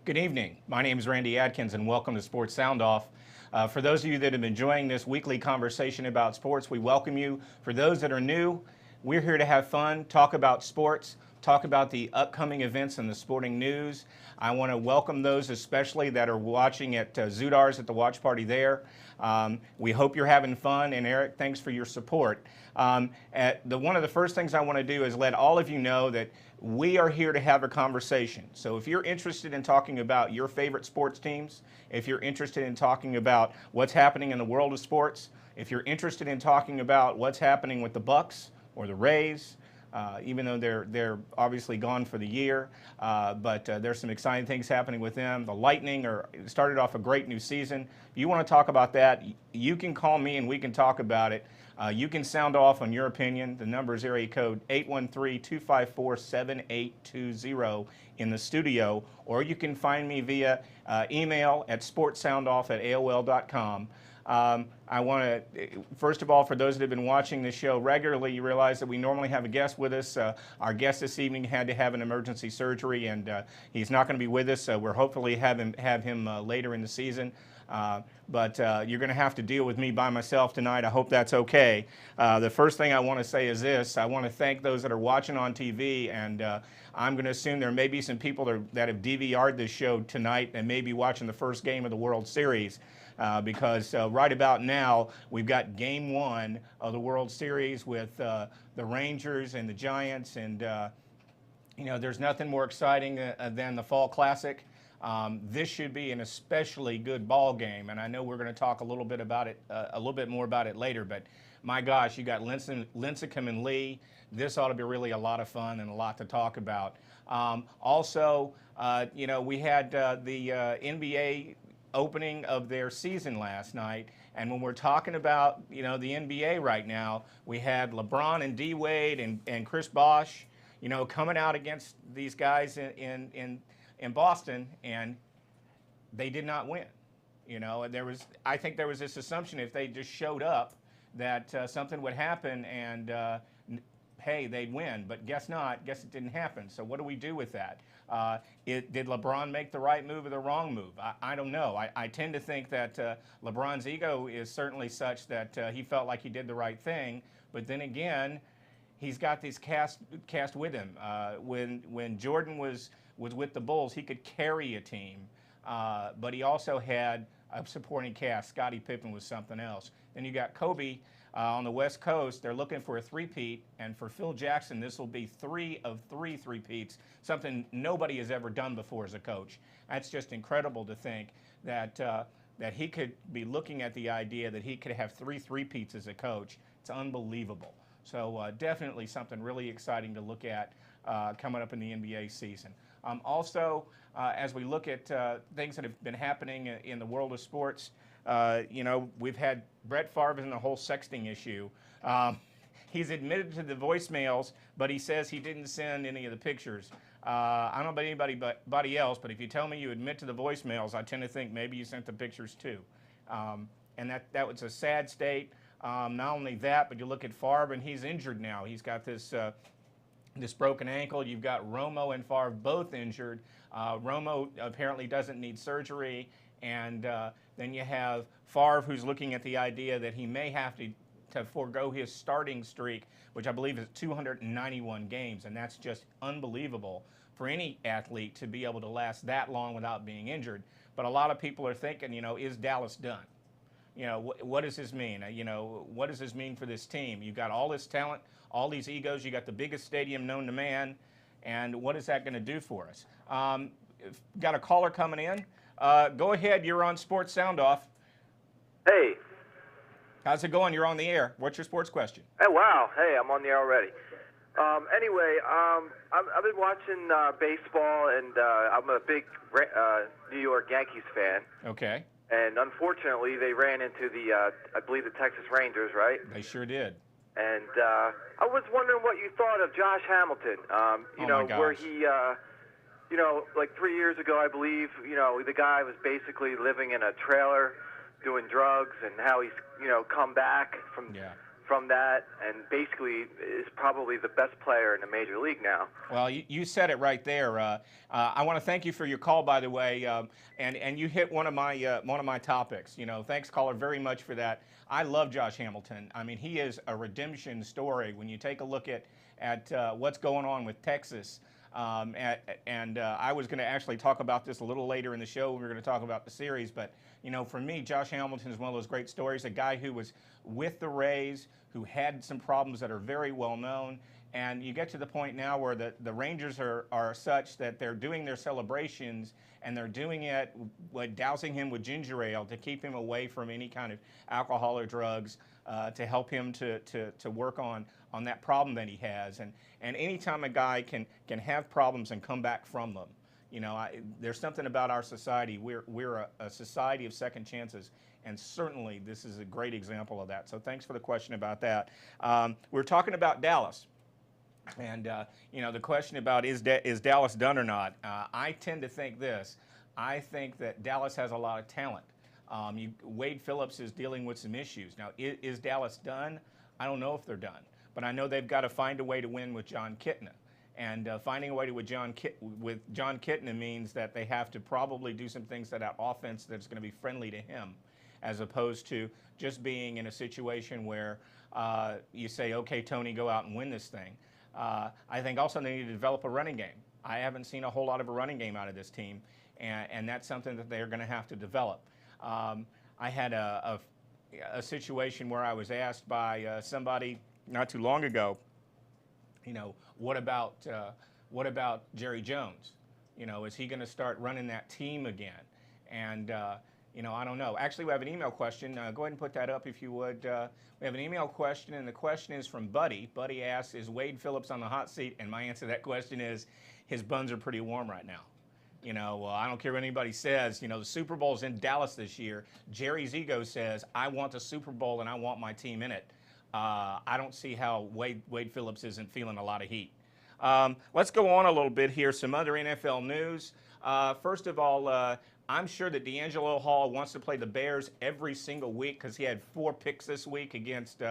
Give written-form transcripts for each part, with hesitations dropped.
Good evening. My name is Randy Adkins, and welcome to Sports Sound Off. For those of you that have been enjoying this weekly conversation about sports, we welcome you. For those that are new, we're here to have fun, talk about sports, talk about the upcoming events in the sporting news. I want to welcome those especially that are watching at Zudar's at the watch party there. We hope you're having fun, and Eric, thanks for your support. One of the first things I want to do is let all of you know that we are here to have a conversation. So if you're interested in talking about your favorite sports teams, if you're interested in talking about what's happening in the world of sports, if you're interested in talking about what's happening with the Bucks or the Rays, even though they're obviously gone for the year, but there's some exciting things happening with them. The Lightning started off a great new season. If you want to talk about that, you can call me and we can talk about it. You can sound off on your opinion. The number is area code 813-254-7820 in the studio, or you can find me via email at sportsoundoff@aol.com. I want to, first of all, for those that have been watching this show regularly, you realize that we normally have a guest with us. Our guest this evening had to have an emergency surgery, and he's not going to be with us. We're hopefully have him later in the season. But you're going to have to deal with me by myself tonight. I hope that's okay. The first thing I want to say is this. I want to thank those that are watching on TV, and I'm going to assume there may be some people that have DVR'd this show tonight and may be watching the first game of the World Series. Because right about now, we've got Game 1 of the World Series with the Rangers and the Giants, and there's nothing more exciting than the Fall Classic. This should be an especially good ball game, and I know we're going to talk a little bit about it, a little bit more about it later. But my gosh, you got Lincecum and Lee. This ought to be really a lot of fun and a lot to talk about. Also, we had the NBA opening of their season last night, and when we're talking about the NBA right now, we had LeBron and D Wade and Chris Bosh coming out against these guys in Boston, and they did not win. I think there was this assumption if they just showed up that something would happen and hey, they'd win, but guess not. Guess it didn't happen. So what do we do with that? Did LeBron make the right move or the wrong move? I don't know. I tend to think that LeBron's ego is certainly such that he felt like he did the right thing, but then again, he's got these cast with him. When Jordan was with the Bulls, he could carry a team, but he also had a supporting cast. Scottie Pippen was something else. Then you got Kobe on the West Coast. They're looking for a three-peat, and for Phil Jackson, this will be 3 of 3 three-peats, something nobody has ever done before as a coach. That's just incredible to think that he could be looking at the idea that he could have 3 three-peats as a coach. It's unbelievable. So definitely something really exciting to look at coming up in the NBA season. Also, as we look at things that have been happening in the world of sports, we've had Brett Favre and the whole sexting issue. He's admitted to the voicemails, but he says he didn't send any of the pictures. I don't know about anybody else, but if you tell me you admit to the voicemails, I tend to think maybe you sent the pictures too. And that was a sad state. Not only that, but you look at Favre, and he's injured now. He's got this broken ankle. You've got Romo and Favre both injured. Romo apparently doesn't need surgery. And then you have Favre, who's looking at the idea that he may have to forego his starting streak, which I believe is 291 games. And that's just unbelievable for any athlete to be able to last that long without being injured. But a lot of people are thinking, is Dallas done? What does this mean? What does this mean for this team? You've got all this talent, all these egos. You got the biggest stadium known to man. And what is that going to do for us? Got a caller coming in. Go ahead. You're on Sports Sound Off. Hey. How's it going? You're on the air. What's your sports question? Hey, wow. Hey, I'm on the air already. Anyway, I've been watching baseball, and I'm a big New York Yankees fan. Okay. And unfortunately, they ran into I believe the Texas Rangers, right? They sure did. And I was wondering what you thought of Josh Hamilton. Where he, like 3 years ago, I believe, the guy was basically living in a trailer, doing drugs, and how he's, come back from from that, and basically is probably the best player in the major league now. Well, you said it right there. I want to thank you for your call, by the way, and you hit one of my topics. Thanks, caller, very much for that. I love Josh Hamilton. I mean, he is a redemption story. When you take a look at what's going on with Texas, and I was going to actually talk about this a little later in the show. We were going to talk about the series, but for me, Josh Hamilton is one of those great stories. A guy who was with the Rays, who had some problems that are very well known. And you get to the point now where the Rangers are such that they're doing their celebrations, and they're doing it with dousing him with ginger ale to keep him away from any kind of alcohol or drugs, to help him to work on that problem that he has. And anytime a guy can have problems and come back from them, there's something about our society. We're a society of second chances. And certainly this is a great example of that. So thanks for the question about that. We're talking about Dallas. And, the question about is Dallas done or not? I tend to think this. I think that Dallas has a lot of talent. Wade Phillips is dealing with some issues. Now, is Dallas done? I don't know if they're done. But I know they've got to find a way to win with John Kitna. And finding a way to with John Kitna means that they have to probably do some things to that offense that's going to be friendly to him, as opposed to just being in a situation where you say, okay, Tony, go out and win this thing. I think also they need to develop a running game. I haven't seen a whole lot of a running game out of this team, and that's something that they're going to have to develop. I had a situation where I was asked by somebody not too long ago, what about Jerry Jones? Is he going to start running that team again? And I don't know. Actually, we have an email question. Go ahead and put that up if you would. We have an email question, and the question is from Buddy. Buddy asks, is Wade Phillips on the hot seat? And my answer to that question is, his buns are pretty warm right now. I don't care what anybody says. The Super Bowl's in Dallas this year. Jerry's ego says, I want the Super Bowl and I want my team in it. I don't see how Wade Phillips isn't feeling a lot of heat. Let's go on a little bit here. Some other NFL news. First of all, I'm sure that D'Angelo Hall wants to play the Bears every single week because he had 4 picks this week against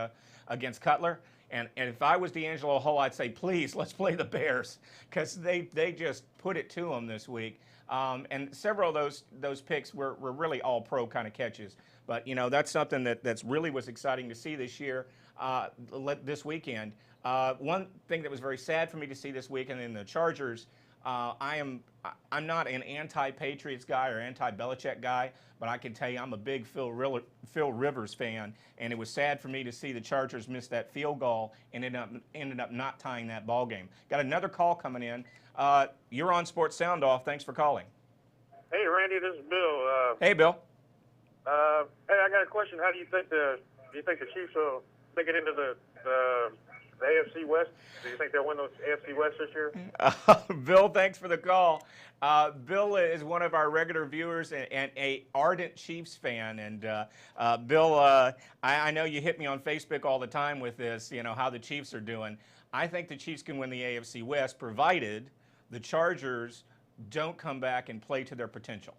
Cutler. And if I was D'Angelo Hall, I'd say, please, let's play the Bears, because they just put it to him this week. And several of those picks were really all pro kind of catches. But, that's something that's really was exciting to see this year, this weekend. One thing that was very sad for me to see this weekend in the Chargers, I'm not an anti-Patriots guy or anti-Belichick guy, but I can tell you I'm a big Phil Rivers fan, and it was sad for me to see the Chargers miss that field goal and ended up not tying that ball game. Got another call coming in. You're on Sports Sound Off. Thanks for calling. Hey, Randy, this is Bill. Hey, Bill. Hey, I got a question. How do you think the Chiefs will make it into the AFC West? Do you think they'll win those AFC West this year? Bill, thanks for the call. Bill is one of our regular viewers and a ardent Chiefs fan. And Bill, I know you hit me on Facebook all the time with this, how the Chiefs are doing. I think the Chiefs can win the AFC West, provided the Chargers don't come back and play to their potential.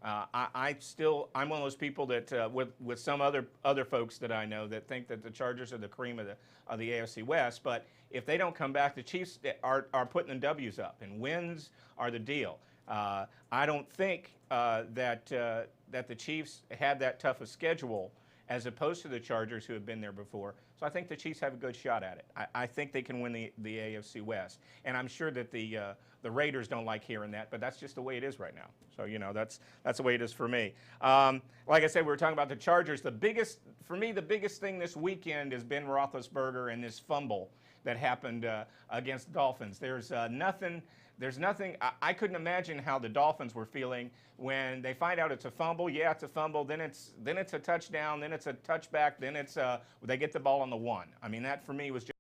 I'm one of those people that, with some other folks that I know, that think that the Chargers are the cream of the AFC West. But if they don't come back, the Chiefs are putting the W's up, and wins are the deal. I don't think that the Chiefs had that tough a schedule as opposed to the Chargers, who have been there before. So I think the Chiefs have a good shot at it. I think they can win the AFC West. And I'm sure that the Raiders don't like hearing that, but that's just the way it is right now. So, that's the way it is for me. Like I said, we were talking about the Chargers. The biggest thing this weekend is Ben Roethlisberger and this fumble that happened against the Dolphins. There's nothing. I couldn't imagine how the Dolphins were feeling when they find out it's a fumble. Yeah, it's a fumble. Then it's a touchdown. Then it's a touchback. Then they get the ball on the 1. I mean, that for me was just